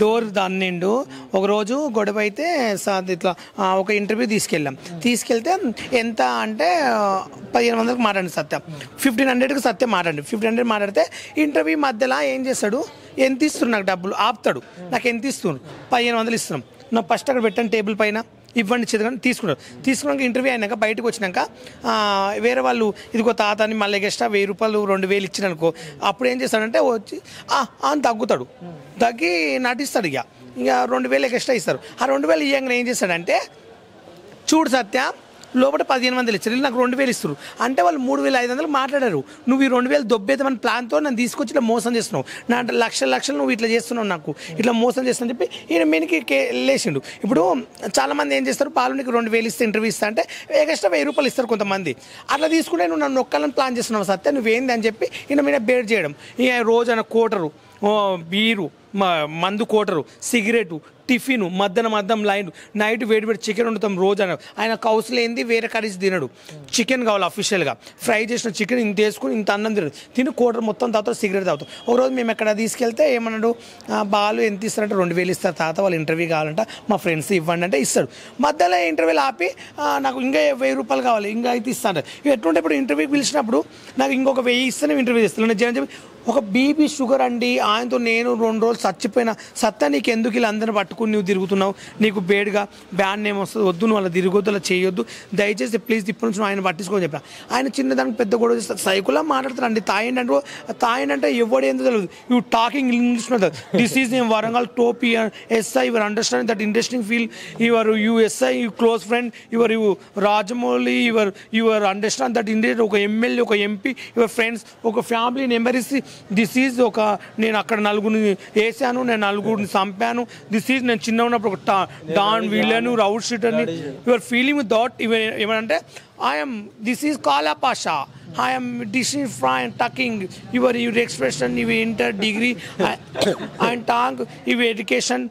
Door దాన్నిండు. ఒకరోజు గొడవ అయితే ఇట్లా ఒక ఇంటర్వ్యూ తీసుకెళ్తే ఎంత అంటే 1500కి మాట్లాడండి సత్య, 1500కి సత్య మాట్లాడండి. 1500 మాట్లాడితే ఇంటర్వ్యూ మధ్యలో ఏం చేస్తాడు, ఎంత ఇస్తున్నారు నాకు డబ్బులు ఆపుతాడు. నాకు ఎంత ఇస్తున్నారు, 1500 ఇస్తున్నాం, నాకు ఫస్ట్ అక్కడ పెట్టండి టేబుల్ పైన ఇవ్వండి చదువుకొని తీసుకున్నాక ఇంటర్వ్యూ అయినాక బయటకు వచ్చినాక వేరే వాళ్ళు ఇదిగో తాత అని మళ్ళీ ఎక్స్ట్రా 1000 రూపాయలు 2000 ఇచ్చిననుకో, అప్పుడు ఏం చేస్తాడంటే వచ్చి అని తగ్గుతాడు, తగ్గి నటిస్తాడు. ఇక 2000 ఎక్స్ట్రా ఇస్తారు. ఆ 2000 ఇవ్వగానే ఏం చేస్తాడంటే, చూడు సత్య లోపల 1500 ఇచ్చారు, నాకు 2000 ఇస్తారు అంటే వాళ్ళు 3500 మాట్లాడారు. నువ్వు ఈ 2000 దొబ్బేద్దామని ప్లాన్తో నన్ను తీసుకొచ్చి ఇట్లా మోసం చేస్తున్నావు, నా లక్షలు నువ్వు ఇట్లా చేస్తున్నావు, నాకు ఇట్లా మోసం చేస్తాను చెప్పి ఈయన మీనికి లేచిండు. ఇప్పుడు చాలామంది ఏం చేస్తారు, పాలు నీకు 2000 ఇస్తే ఇంటర్వ్యూ ఇస్తా అంటే ఎక్స్ట్రా 1000 రూపాయలు ఇస్తారు కొంతమంది. అట్లా తీసుకుంటే నువ్వు నన్ను ఒక్కళ్ళని ప్లాన్ చేస్తున్నావు సత్య, నువ్వేంది అని చెప్పి ఈయన మీద బేట్ చేయడం. ఇక రోజు ఆయన కోటరు, బీరు, మందు కోటరు, సిగరెటు, టిఫిన్, మధ్యాహ్నం లైన్, నైట్ వేడి చికెన్ వండుతాం రోజు. ఆయన కౌసులు ఏంది వేరే కర్రీస్ తినడు, చికెన్ కావాలి అఫీషియల్గా, ఫ్రై చేసిన చికెన్ ఇంత వేసుకుని ఇంత అన్నం తిని కోటర్ మొత్తం తాగుతాడు, సిగరెట్ తాగుతాం. ఒకరోజు మేము ఎక్కడ తీసుకెళ్తే ఏమన్నాడు, బాలు ఎంత ఇస్తారంటే 2000 ఇస్తారు తాత, వాళ్ళు ఇంటర్వ్యూ కావాలంట, మా ఫ్రెండ్స్ ఇవ్వండి అంటే ఇస్తాడు. మధ్యలో ఇంటర్వ్యూలు ఆపి నాకు ఇంకా 1000 రూపాయలు కావాలి, ఇంకా అయితే ఇస్తాను. ఎట్లుంటే ఇప్పుడు ఇంటర్వ్యూకి పిలిచినప్పుడు నాకు ఇంకొక 1000 ఇస్తేనే ఇంటర్వ్యూ చేస్తాను చెప్పి ఒక బీపీ షుగర్ అండి, ఆయనతో నేను 2 రోజులు చచ్చిపోయినా. సత్తా నీకు ఎందుకు ఇలా అందరిని పట్టుకుని నువ్వు తిరుగుతున్నావు, నీకు బేడ్గా బ్యాన్ నేమ్ వస్తుంది, వద్దు నువ్వు అలా తిరగొద్దు, అలా చేయొద్దు, దయచేసి ప్లీజ్ ఇప్పటి నుంచి ఆయన పట్టించుకొని చెప్పా. ఆయన చిన్నదానికి పెద్ద గొడవ చేస్తారు, సైకులా మాట్లాడతారండి. తాయండి ఎవడు ఏందో తెలియదు, you talking English this is నేను వరంగల్ టోపీ SI your understanding that interesting feel you SI you close friend you Rajamouli your understand that India ఒక ఎమ్మెల్యే, ఒక ఎంపీ, యువర్ ఫ్రెండ్స్, ఒక family member is this is ఒక నేను అక్కడ 4 వేసాను, నేను 4 చంపాను, దిస్ ఈజ్ నేను చిన్న ఉన్నప్పుడు ఒక డాన్ విలన్ రౌడ్ షీటర్ని, యువర్ ఫీలింగ్ విత్ థాట్ ఏమంటే I'm this is Kala Pasha, I'm dishing from taking your expression, your inter degree and talk your education.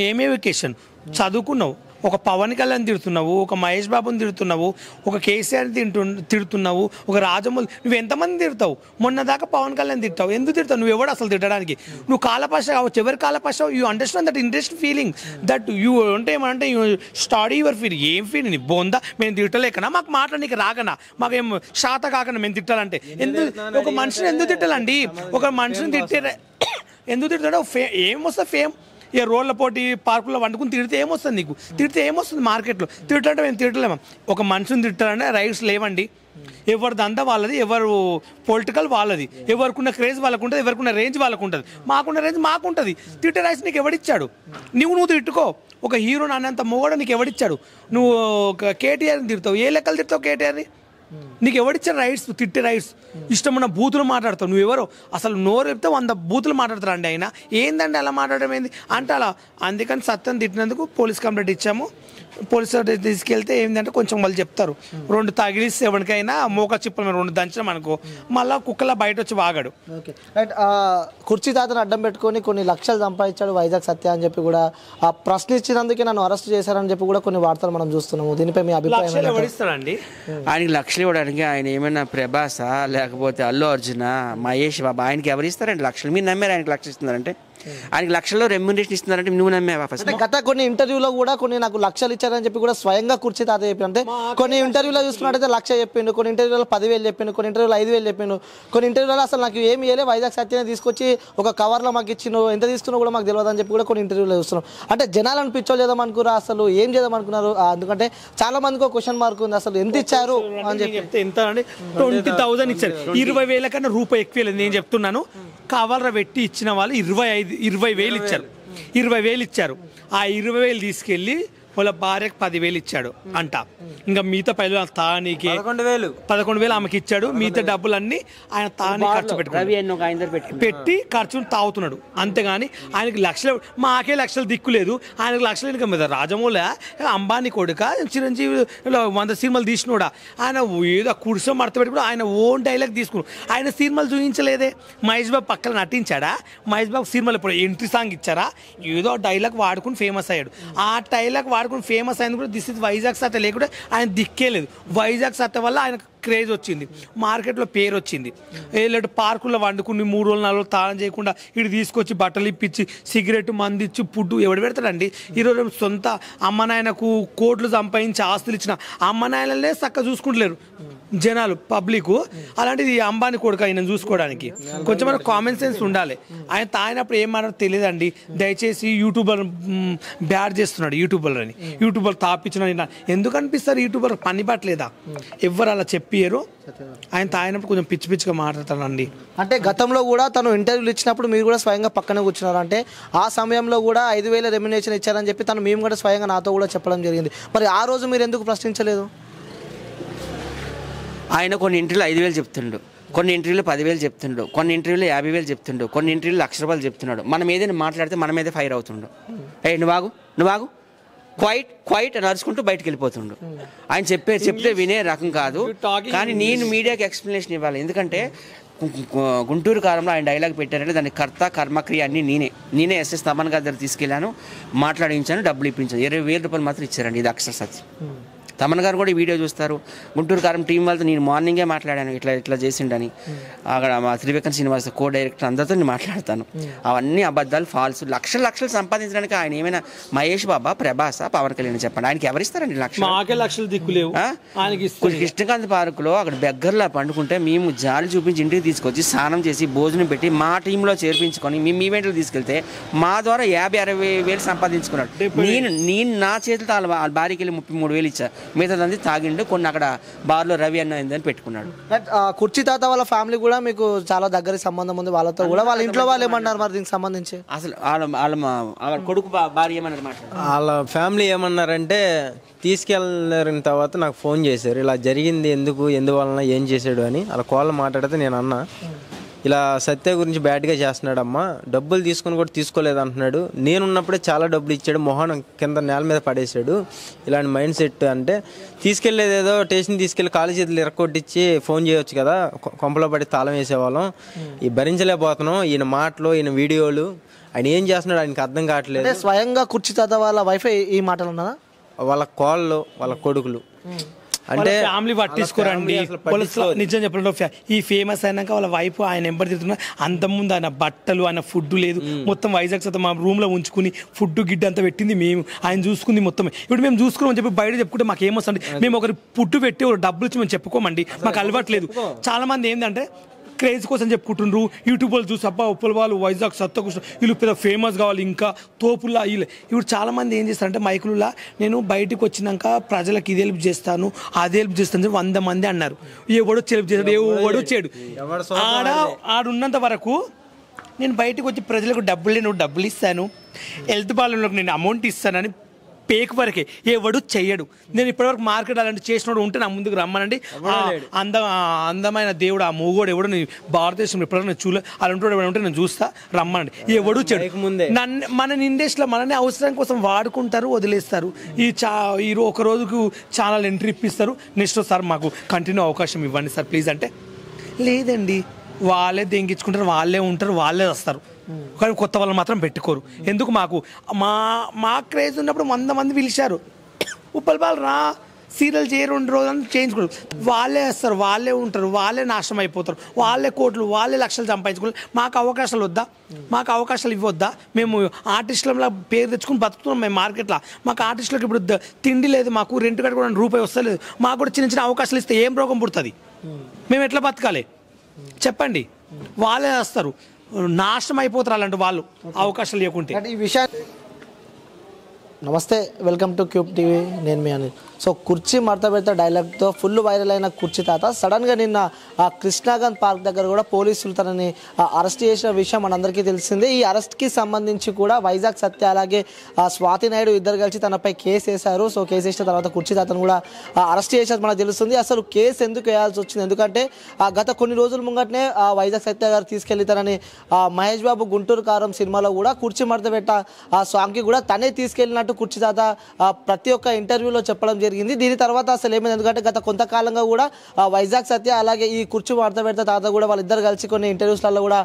ఏమి ఎడ్యుకేషన్ చదువుకున్నావు, ఒక పవన్ కళ్యాణ్ తిడుతున్నావు, ఒక మహేష్ బాబుని తిడుతున్నావు, ఒక కేసీఆర్ తిడుతున్నావు, ఒక రాజమౌళి, నువ్వు ఎంతమంది తిడతావు? మొన్న దాకా పవన్ కళ్యాణ్ తిడతావు, ఎందుకు తిడతావు? నువ్వు ఎవడు అసలు తిట్టడానికి? నువ్వు కాలపాష కావచ్చు, ఎవరు Kalapasha? You understand that interest feeling that you అంటే ఏమంటే యూ స్టడీ యువర్ ఫీలింగ్. ఏం ఫీలింగ్ నీ బోందా? మేము తిట్టలేకనా, మాకు మాట్లాడనీకి రాకనా, మాకేం శాత కాకనా మేము తిట్టాలంటే? ఎందుకు ఒక మనిషిని ఎందుకు తిట్టాలండి? ఒక మనిషిని తిట్టే ఎందుకు తిడతాడో ఏమొస్తుంది ఫేమ్? ఇక రోడ్ల పోటీ పార్కులో వండుకుని తిడితే ఏమొస్తుంది నీకు? తిడితే ఏమొస్తుంది మార్కెట్లో? తిట్టంటే మేము తిట్టలేము. ఒక మనిషిని తిట్టాలంటే రైట్స్ లేవండి. ఎవరిది అంతా వాళ్ళది, ఎవరు పొలిటికల్ వాళ్ళది, ఎవరికున్న క్రేజ్ వాళ్ళకు ఉంటుంది, ఎవరికున్న రేంజ్ వాళ్ళకు ఉంటుంది, మాకున్న రేంజ్ మాకుంటుంది. తిట్టే రైట్స్ నీకు ఎవడిచ్చాడు? నువ్వు తిట్టుకో. ఒక హీరోని అన్నంత మొగడ నీకు ఎవడిచ్చాడు? నువ్వు ఒక కేటీఆర్ని తిడతావు, ఏ లెక్కలు తిడతావు కేటీఆర్ని? నీకు ఎవడిచ్చారు రైట్స్? తిట్టే రైట్స్. ఇష్టమున్న బూతులు మాట్లాడతావు. నువ్వెవరో అసలు నోరు చెప్తే 100 బూతులు మాట్లాడతారండి. ఆయన ఏందండి అలా మాట్లాడడం ఏంది అంటే అలా. అందుకని సత్యం తిట్టినందుకు పోలీస్ కంప్లైంట్ ఇచ్చాము. పోలీస్ తీసుకెళ్తే ఏంటంటే కొంచెం వాళ్ళు చెప్తారు, 2 తగిలిస్తే ఎవరికైనా మోక చిప్పలు 2 దంచడం అనుకో, మళ్ళీ కుక్కలా బయట వచ్చి వాగాడు. Okay right. కుర్చీ తాతను అడ్డం పెట్టుకొని కొన్ని లక్షలు సంపాదించాడు వైజాగ్ సత్య అని చెప్పి కూడా ప్రశ్నించినందుకే నన్ను అరెస్ట్ చేశారని చెప్పి కూడా కొన్ని వార్తలు మనం చూస్తున్నాము. దీనిపై మీ అభిప్రాయం? ఎవరిస్తాడండి ఆయనకి లక్షలు ఇవ్వడానికి? ఆయన ఏమైనా ప్రభాసా లేకపోతే అల్లు అర్జునా, మహేష్ బాబా? ఆయనకి ఎవరు ఇస్తారండి లక్షలు? మీరు నమ్మారు ఆయనకి లక్షలు ఇస్తున్నారంటే? ఆయనకి లక్షల్లో రెమ్యునరేషన్ ఇస్తున్నారంటే నువ్వు నమ్మావా? ఫస్ట్ గత కొన్ని ఇంటర్వ్యూలో కూడా కొన్ని నాకు లక్షలు ఇచ్చారని చెప్పి కూడా స్వయంగా కుర్చీ తాత చెప్పి, అంటే కొన్ని ఇంటర్వ్యూలో చూసుకున్నట్టయితే 1,00,000 చెప్పిండు, కొన్ని ఇంటర్వ్యూలో 10,000 చెప్పిండు, కొన్ని ఇంటర్వ్యూలో 5,000 చెప్పిండు, కొన్ని ఇంటర్వ్యూలో అసలు నాకు ఏమి ఇవ్వలే, వైజాగ్ సత్యాన్ని తీసుకొచ్చి ఒక కవర్లో మాకు ఇచ్చిండు, ఎంత తీసుకున్నా కూడా మాకు తెలియదు అని చెప్పి కూడా కొన్ని ఇంటర్వ్యూలో చూస్తున్నాం. అంటే జనాలను పిచ్చోలు చేద్దాం అనుకున్నారా, అసలు ఏం చేద్దాం అనుకున్నారు? ఎందుకంటే చాలా మందికి ఒక క్వశ్చన్ మార్క్ ఉంది, అసలు ఎంత ఇచ్చారు అని చెప్పి. ఎంత అంటే 20,000 ఇచ్చారు, 20,000 కన్నా రూపాయి ఎక్కువ లేదు. నేను చెప్తున్నాను, కవర్ర పెట్టి ఇచ్చిన వాళ్ళు 20,000 ఇచ్చారు. 20,000 ఇచ్చారు. ఆ 20,000 తీసుకెళ్ళి వాళ్ళ భార్యకు 10,000 ఇచ్చాడు అంట. ఇంకా మిగతా పైలు తానికి 11,000 ఆమెకి ఇచ్చాడు. మిగతా డబ్బులన్నీ ఆయన తాని ఖర్చు పెట్టి ఖర్చును తాగుతున్నాడు. అంతేగాని ఆయనకి లక్షలు, మాకే లక్షలు దిక్కు లేదు, ఆయనకు లక్షలు ఇన్కమ్ మీద. రాజమౌళి అంబానీ కొడుక, చిరంజీవి 100 సినిమాలు తీసినోడా, ఆయన ఏదో కుర్చో మడత పెట్టుకుని ఆయన ఓన్ డైలాగ్ తీసుకున్నాడు. ఆయన సినిమాలు చూపించలేదే. మహేష్ బాబు పక్కన నటించాడా? మహేష్ బాబు సినిమాలు ఇప్పుడు ఎంట్రీ సాంగ్ ఇచ్చారా? ఏదో డైలాగ్ వాడుకుని ఫేమస్ అయ్యాడు. ఆ డైలాగ్ వాడుకుని వాడుకుని ఫేమస్ అయింది కూడా దిస్ ఇస్ వైజాగ్ సత్య లేకుంటే ఆయన దిక్కే లేదు. వైజాగ్ సత్య వల్ల ఆయన క్రేజ్ వచ్చింది, మార్కెట్లో పేరు వచ్చింది. లేదంటే పార్కుల్లో వండుకుని 3 రోజులు 4 రోజులు తాళం చేయకుండా ఇటు తీసుకొచ్చి బట్టలు ఇప్పించి సిగరెట్ మంది ఇచ్చి ఫుడ్ ఎవడు పెడతాడండి? ఈరోజు సొంత అమ్మ నాయనకు కోట్లు సంపాదించి ఆస్తులు ఇచ్చిన అమ్మ నాయనలే చక్కగా చూసుకుంటలేరు జనాలు, పబ్లిక్. అలాంటిది అంబానీ కొడుకు ఆయన చూసుకోవడానికి కొంచెం మనకు కామన్ సెన్స్ ఉండాలి. ఆయన తాగినప్పుడు ఏం మాట్లాడో తెలియదండి. దయచేసి యూట్యూబర్ బ్యాడ్ చేస్తున్నాడు, యూట్యూబర్ అని, యూట్యూబర్ తాపించిన ఎందుకు అనిపిస్తారు? యూట్యూబర్ పని పట్టలేదా? ఎవరు అలా చెప్పారు? ఆయన తాగినప్పుడు కొంచెం పిచ్చి పిచ్చిగా మాట్లాడతానండి. అంటే గతంలో కూడా తను ఇంటర్వ్యూలు ఇచ్చినప్పుడు మీరు కూడా స్వయంగా పక్కనే కూర్చున్నారు. అంటే ఆ సమయంలో కూడా 5,000 రెమ్యునేషన్ ఇచ్చారని చెప్పి తను మేము కూడా స్వయంగా నాతో కూడా చెప్పడం జరిగింది. మరి ఆ రోజు మీరు ఎందుకు ప్రశ్నించలేదు? ఆయన కొన్ని ఇంటర్వ్యూలు 5,000 చెప్తుండు, కొన్ని ఇంటర్వ్యూలు 10,000 చెప్తుండు, కొన్ని ఇంటర్వ్యూలు 50,000 చెప్తుండు, కొన్ని ఇంటర్వ్యూలు ₹1,00,000 చెప్తున్నాడు. మనం ఏదైనా మాట్లాడితే మన మీదే ఫైర్ అవుతుండు. నువ్వు క్వైట్ అని అరుచుకుంటూ బయటకు వెళ్ళిపోతుండు. ఆయన చెప్తే వినే రకం కాదు. కానీ నేను మీడియాకి ఎక్స్ప్లెనేషన్ ఇవ్వాలి. ఎందుకంటే గుంటూరు కారంలో ఆయన డైలాగ్ పెట్టారంటే దాని కర్త కర్మక్రియ అన్నీ నేనే ఎస్ఎస్ తమన్ గారి దగ్గర తీసుకెళ్ళాను, మాట్లాడించాను, డబ్బులు ఇప్పించాను. ₹20,000 మాత్రం ఇచ్చారండి. ఇది అక్షర సత్యం. తమన్ గారు కూడా ఈ వీడియో చూస్తారు. గుంటూరు కారం టీం వాళ్ళతో నేను మార్నింగే మాట్లాడాను, ఇట్లా చేసిండని. అక్కడ మా త్రివిక్రమ్ శ్రీనివాస్ కో డైరెక్టర్ అందరితో నేను మాట్లాడతాను. అవన్నీ అబద్ధాలు, ఫాల్స్. లక్షలు సంపాదించడానికి ఆయన ఏమైనా మహేష్ బాబా, ప్రభాస, పవన్ కళ్యాణ్ చెప్పండి? ఆయనకి ఎవరిస్తారండి లక్షలు దిక్కులేవు. కృష్ణకాంత్ పార్కులో అక్కడ బెగ్గర్లా పండుకుంటే మేము జాలి చూపించి ఇంటికి తీసుకొచ్చి స్నానం చేసి భోజనం పెట్టి మా టీంలో చేర్పించుకొని మేము ఈవెంట్లు తీసుకెళ్తే మా ద్వారా 50-60 వేలు సంపాదించుకున్నాడు. నేను నా చేతులతో వాళ్ళ భార్యకి వెళ్ళి 33,000 ఇచ్చా. మిగతాదంతా తాగిండు. కొన్ని అక్కడ బార్లో రవి అన్న అని పెట్టుకున్నాడు. కుర్చీ తాత వాళ్ళ ఫ్యామిలీ కూడా మీకు చాలా దగ్గర సంబంధం ఉంది. వాళ్ళతో కూడా వాళ్ళ ఇంట్లో వాళ్ళు ఏమన్నారు మరి దీనికి సంబంధించి? అసలు వాళ్ళ కొడుకు భార్య ఏమన్నారు మాట్లాడారు? వాళ్ళ ఫ్యామిలీ ఏమన్నారంటే తీసుకెళ్ళిన తర్వాత నాకు ఫోన్ చేశారు, ఇలా జరిగింది ఎందువలన ఏం చేశాడు అని. అలా కాల్ మాట్లాడితే నేను అన్నా, ఇలా సత్య గురించి బ్యాడ్గా చేస్తున్నాడమ్మా, డబ్బులు తీసుకుని కూడా తీసుకోలేదు అంటున్నాడు. నేనున్నప్పుడే చాలా డబ్బులు ఇచ్చాడు, మొహం కింద నేల మీద పడేశాడు, ఇలాంటి మైండ్ సెట్. అంటే తీసుకెళ్లేదేదో స్టేషన్ తీసుకెళ్లి కాలు చేతులు ఇరక్కొట్టించి ఫోన్ చేయొచ్చు కదా, కొంపలో పడి తాళం వేసేవాళ్ళం. ఈ భరించలేకపోతున్నాం ఈయన మాటలు, ఈయన వీడియోలు. ఆయన ఏం చేస్తున్నాడు ఆయనకి అర్థం కావట్లేదు. స్వయంగా కుర్చీ తాత వాళ్ళ వైఫై ఈ మాటలు ఉన్నారా? వాళ్ళ కోళ్ళు, వాళ్ళ కొడుకులు అంటే ఫ్యామిలీ పట్టించుకోరండి. నిజం చెప్పండి, ఈ ఫేమస్ అయినాక వాళ్ళ వైఫ్ ఆయన ఎంబడి తిరుగుతున్నా. అంతకుముందు ఆయన బట్టలు, ఆయన ఫుడ్ లేదు, మొత్తం వైజాగ్ సత్తా మా రూమ్ లో ఉంచుకుని ఫుడ్ గిడ్డ అంతా పెట్టింది మేము, ఆయన చూసుకుంది మొత్తం. ఇప్పుడు మేము చూసుకున్నామని చెప్పి బయట చెప్పుకుంటే మాకు ఏమొస్తుంది? మేము ఒకరి ఫుడ్ పెట్టి ఒక డబ్బులు ఇచ్చి మేము చెప్పుకోమండి, మాకు అలవాట్లేదు. చాలా మంది ఏంటంటే క్రేజ్ కోసం చెప్పుకుంటుండ్రు. యూట్యూబ్ వాళ్ళు చూసి అబ్బా ఉప్పల వాళ్ళు వైజాగ్ సత్తా కూర్చొని వీళ్ళు పెద్ద ఫేమస్ కావాలి, ఇంకా తోపుల్లా వీళ్ళు. ఇప్పుడు చాలామంది ఏం చేస్తారంటే మైకులులా నేను బయటకు వచ్చినాక ప్రజలకు ఇది హెల్ప్ చేస్తాను, అది హెల్ప్ చేస్తాను 100 మంది అన్నారు. ఎవడో హెల్ప్ చేస్తాడు, ఎవడో చేయడు. ఆడున్నంత వరకు నేను బయటకు వచ్చి ప్రజలకు డబ్బులు ఇస్తాను, హెల్త్ బాలలోకి నేను అమౌంట్ ఇస్తానని పేక్ వరకే, ఎవడు చెయ్యడు. నేను ఇప్పటివరకు మార్కెట్ అలాంటి చేసినోడు ఉంటే నా ముందుకు రమ్మనండి. అందమైన దేవుడు ఆ మూగోడు ఎవడు భారతదేశంలో ఇప్పటివరకు నేను చూడలే, అలాంటి ఎవడు ఉంటే నేను చూస్తా, రమ్మనండి. ఎవడు చెడు. మన ఇండస్ట్రీలో మనని అవసరం కోసం వాడుకుంటారు, వదిలేస్తారు. ఈ ఒక రోజుకు ఛానల్ ఎంట్రీ ఇప్పిస్తారు, నెక్స్ట్ సార్ మాకు కంటిన్యూ అవకాశం ఇవ్వండి సార్ ప్లీజ్ అంటే, లేదండి వాళ్ళే దెంగించుకుంటారు, వాళ్ళే ఉంటారు, వాళ్ళే వస్తారు. కానీ కొత్త వాళ్ళు మాత్రం పెట్టుకోరు. ఎందుకు? మా క్రేజ్ ఉన్నప్పుడు 100 మంది పిలిచారు, ఉప్పల్ బాల్ రా సీరియల్ చేయ 2 రోజులు చేయించుకోరు. వాళ్ళే వస్తారు, వాళ్ళే ఉంటారు, వాళ్ళే నాశనం అయిపోతారు, వాళ్ళే కోట్లు, వాళ్ళే లక్షలు సంపాదించుకోవాలి. మాకు అవకాశాలు వద్దా? మాకు అవకాశాలు ఇవ్వద్దా? మేము ఆర్టిస్టుల పేరు తెచ్చుకుని బతుకుతున్నాం మేము మార్కెట్లో. మాకు ఆర్టిస్టులకు ఇప్పుడు తిండి లేదు, మాకు రెంట్ కట్టుకోవడానికి రూపాయి వస్తలేదు. మాకు కూడా చిన్న అవకాశాలు ఇస్తే ఏం రోగం పుడుతుంది? మేము ఎట్లా బతకాలి చెప్పండి? వాళ్ళే వస్తారు, నాశనం అయిపోతారు అలాంటి వాళ్ళు అవకాశాలు లేకుంటే. ఈ విషయాన్ని నమస్తే, వెల్కమ్ టు క్యూబ్ టీవీ, నేను మీ అనిల్. సో కుర్చీ మడత పెడతా డైలాగ్తో ఫుల్ వైరల్ అయిన కుర్చీ తాత సడన్గా నిన్న ఆ కృష్ణాగంజ్ పార్క్ దగ్గర కూడా పోలీసులు తనని అరెస్ట్ చేసిన విషయం మనందరికీ తెలిసిందే. ఈ అరెస్ట్కి సంబంధించి కూడా వైజాగ్ సత్య అలాగే స్వాతి నాయుడు ఇద్దరు కలిసి తనపై కేసు వేశారు. సో కేసు వేసిన తర్వాత కుర్చీ తాతను కూడా అరెస్ట్ చేసినట్టు మనకు తెలుస్తుంది. అసలు కేసు ఎందుకు వేయాల్సి వచ్చింది? ఎందుకంటే గత కొన్ని రోజుల ముంగటనే వైజాగ్ సత్య గారు తీసుకెళ్లి తనని మహేష్ బాబు గుంటూరు కారం సినిమాలో కూడా కుర్చీ మడత పెట్ట ఆ సాంగ్కి కూడా తనే తీసుకెళ్ళినట్టు కుర్చీ తాత ప్రతి ఒక్క ఇంటర్వ్యూలో చెప్పడం జరిగింది. జరిగింది. దీని తర్వాత అసలు ఏమైంది, ఎందుకంటే గత కొంతకాలంగా కూడా వైజాగ్ సత్య అలాగే ఈ కుర్చీ వార్త పెడతా తాత కూడా వాళ్ళిద్దరు కలిసి కొన్ని ఇంటర్వ్యూస్లలో కూడా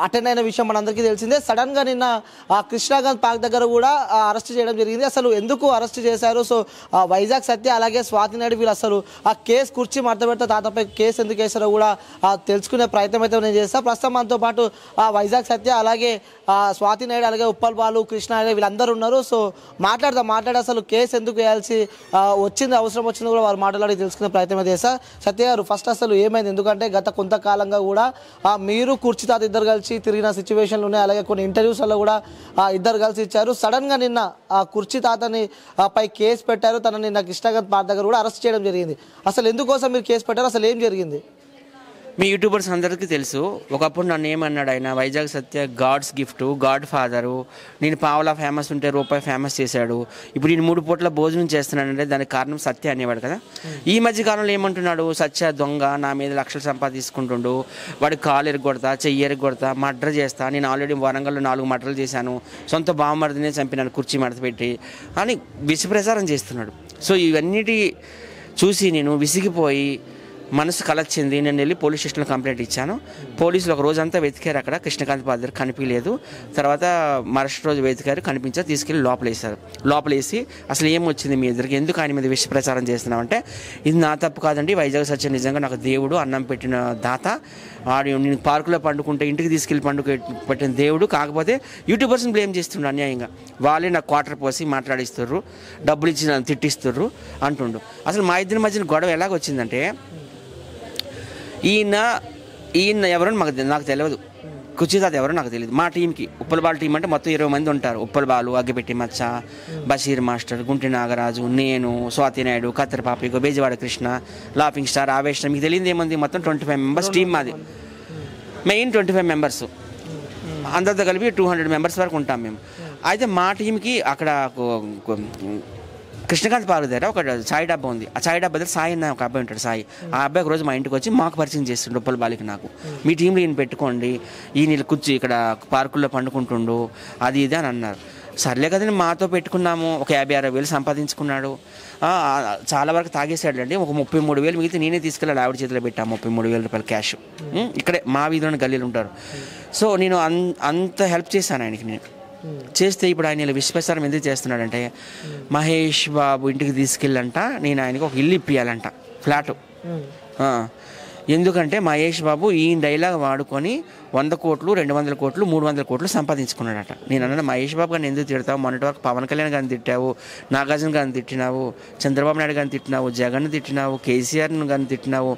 అటెండ్ అయిన విషయం మనందరికీ తెలిసిందే. సడన్ గా నిన్న కృష్ణాగంజ్ పార్క్ దగ్గర కూడా అరెస్ట్ చేయడం జరిగింది. అసలు ఎందుకు అరెస్ట్ చేశారు, సో వైజాగ్ సత్య అలాగే స్వాతి నాయుడు వీళ్ళు అసలు ఆ కేసు కుర్చీ వార్త పెడతా తాతపై కేసు ఎందుకు వేశారో కూడా తెలుసుకునే ప్రయత్నం అయితే నేను చేస్తాను. ప్రస్తుతం మనతో పాటు వైజాగ్ సత్య అలాగే స్వాతి నాయుడు అలాగే ఉప్పల్ బాలు కృష్ణ వీళ్ళందరూ ఉన్నారు. సో మాట్లాడి అసలు కేసు ఎందుకు వేయాల్సి వచ్చింది, అవసరం వచ్చింది కూడా వారు మాట్లాడి తెలుసుకునే ప్రయత్నం అయితే చేస్తారు. సత్య గారు, ఫస్ట్ అసలు ఏమైంది, ఎందుకంటే గత కొంతకాలంగా కూడా మీరు కుర్చీ తాత ఇద్దరు కలిసి తిరిగిన సిచ్యువేషన్లు ఉన్నాయి, అలాగే కొన్ని ఇంటర్వ్యూస్లో కూడా ఇద్దరు కలిసి ఇచ్చారు. సడన్ గా నిన్న ఆ కుర్చీ తాతని పై కేసు పెట్టారు, తనని నిన్న కృష్ణాగంజ్ పార్క్ దగ్గర కూడా అరెస్ట్ చేయడం జరిగింది. అసలు ఎందుకోసం మీరు కేసు పెట్టారు, అసలు ఏం జరిగింది? మీ యూట్యూబర్స్ అందరికీ తెలుసు, ఒకప్పుడు నన్ను ఏమన్నాడు ఆయన, వైజాగ్ సత్య గాడ్స్ గిఫ్ట్, గాడ్ ఫాదరు, నేను పావలా ఫేమస్ ఉంటే రూపాయి ఫేమస్ చేశాడు, ఇప్పుడు నేను 3 పూట్ల భోజనం చేస్తున్నానంటే దానికి కారణం సత్య అనేవాడు కదా. ఈ మధ్య కాలంలో ఏమంటున్నాడు, సత్య దొంగ, నా మీద లక్షలు సంపాదించుకుంటుండు, వాడి కాలు ఎరగొడతా, చెయ్యి ఎరగొడతా, మర్డర్ చేస్తా, నేను ఆల్రెడీ వరంగల్లో 4 మర్డర్లు చేశాను, సొంత బావమరిదినే చంపినాను కుర్చీ మడత పెట్టి అని విషప్రచారం చేస్తున్నాడు. సో ఇవన్నిటి చూసి నేను విసిగిపోయి మనసు కలొచ్చింది. నేను వెళ్ళి పోలీస్ స్టేషన్లో కంప్లైంట్ ఇచ్చాను. పోలీసులు ఒక రోజంతా వెతికారు, అక్కడ కృష్ణకాంత్ పాద దగ్గర కనిపించలేదు. తర్వాత మరుసటి రోజు వెతికారు, కనిపించారు, తీసుకెళ్ళి లోపలేసారు. లోపలేసి అసలు ఏమొచ్చింది మీ ఇద్దరికి, ఎందుకు ఆయన మీద విష ప్రచారం చేస్తున్నామంటే, ఇది నా తప్పు కాదండి, వైజాగ్ సత్య నిజంగా నాకు దేవుడు, అన్నం పెట్టిన దాత, వాడు నేను పార్కులో పండుకుంటే ఇంటికి తీసుకెళ్ళి పెట్టిన దేవుడు, కాకపోతే యూట్యూబర్స్ని బ్లేమ్ చేస్తుండ్రు అన్యాయంగా, వాళ్ళే నాకు క్వార్టర్ పోసి మాట్లాడిస్తుర్రు, డబ్బులు ఇచ్చి నన్ను తిట్టిస్తుర్రు అంటుండు. అసలు మా ఇద్దరి మధ్యన గొడవ ఎలాగొచ్చిందంటే, ఈయన ఎవరో నాకు తెలియదు, కుర్చీ తాత ఎవరో నాకు తెలియదు. మా టీంకి ఉప్పల్ బాలు టీం అంటే మొత్తం 20 మంది ఉంటారు. ఉప్పల్ బాలు, అగ్గిపెట్టి మచ్చ, బషీర్ మాస్టర్, గుంటి నాగరాజు, నేను, స్వాతి నాయుడు, కత్తెరపాపి, బేజవాడ కృష్ణ, లాఫింగ్ స్టార్, ఆవేశం, మీకు తెలియదు ఏముంది, మొత్తం 25 మెంబర్స్ టీం మాది. మెయిన్ 25 మెంబర్స్, అందరితో కలిపి 200 మెంబర్స్ వరకు ఉంటాం మేము. అయితే మా టీంకి అక్కడ కృష్ణకాంత్ పార్క్ దగ్గర ఒక సాయి డబ్బా ఉంది. ఆ సాయి డబ్బా దగ్గర సాయి అన్న ఒక అబ్బాయి ఉంటాడు, సాయి. ఆ అబ్బాయి ఒక రోజు మా ఇంటికి వచ్చి మాకు పరిచయం చేస్తుండు, ఉప్పల్ బాలికి నాకు, మీ టీంలో ఈయన పెట్టుకోండి, ఈయన కూర్చి ఇక్కడ పార్కుల్లో పండుకుంటుండు, అది ఇది అని అన్నారు. సర్లే కదండి, మాతో పెట్టుకున్నాము. ఒక 50-60 వేలు సంపాదించుకున్నాడు. చాలా వరకు తాగేసాడు అండి. ఒక 33,000 మిగిలితే నేనే తీసుకెళ్ళాలి, ఆవిడ చేతిలో పెట్టాము 33,000 రూపాయలు క్యాష్. ఇక్కడే మా వీధిలోని గల్లీలు ఉంటారు. సో నేను అంత హెల్ప్ చేశాను ఆయనకి. నేను చేస్తే ఇప్పుడు ఆయన ఇలా విశ్వసారం ఎందుకు చేస్తున్నాడంటే, మహేష్ బాబు ఇంటికి తీసుకెళ్ళంట, నేను ఆయనకి ఒక ఇల్లు ఇప్పియాలంట, ఫ్లాటు. ఎందుకంటే మహేష్ బాబు ఈ డైలాగ్ వాడుకొని 100 కోట్లు, 200 కోట్లు, 300 కోట్లు సంపాదించుకున్నాడట. నేను అన్నాను, మహేష్ బాబు గారిని ఎందుకు తిడతావు, మొన్నటి వరకు పవన్ కళ్యాణ్ గారిని తిట్టావు, నాగార్జున గారిని తిట్టినావు, చంద్రబాబు నాయుడు గారిని తిట్టినావు, జగన్ తిట్టినావు, కేసీఆర్ని గారిని తిట్టినావు,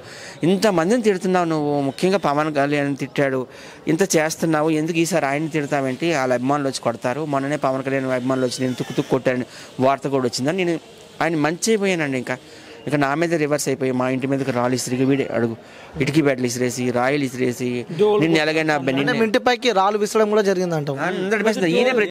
ఇంతమందిని తిడుతున్నావు నువ్వు, ముఖ్యంగా పవన్ కళ్యాణ్ తిట్టాడు, ఇంత చేస్తున్నావు, ఎందుకు ఈసారి ఆయన్ని తిడతావేంటి, వాళ్ళ అభిమానులు వచ్చి కొడతారు, మొన్ననే పవన్ కళ్యాణ్ అభిమానులు వచ్చి నేను తుక్కు కొట్టాను వార్త కూడా వచ్చిందని నేను ఆయన మంచి అయిపోయానండి. ఇంకా నా మీద రివర్స్ అయిపోయి మా ఇంటి మీదకి రాళ్ళు ఇసిరిగి, వీడే అడుగు ఇటుకి బెడ్లు ఇసిరేసి, రాయలు ఇసిరేసి, నిన్ను ఎలాగైనా ఇంటిపైకి రాళ్ళు విసరడం కూడా జరిగిందంట. ఈయన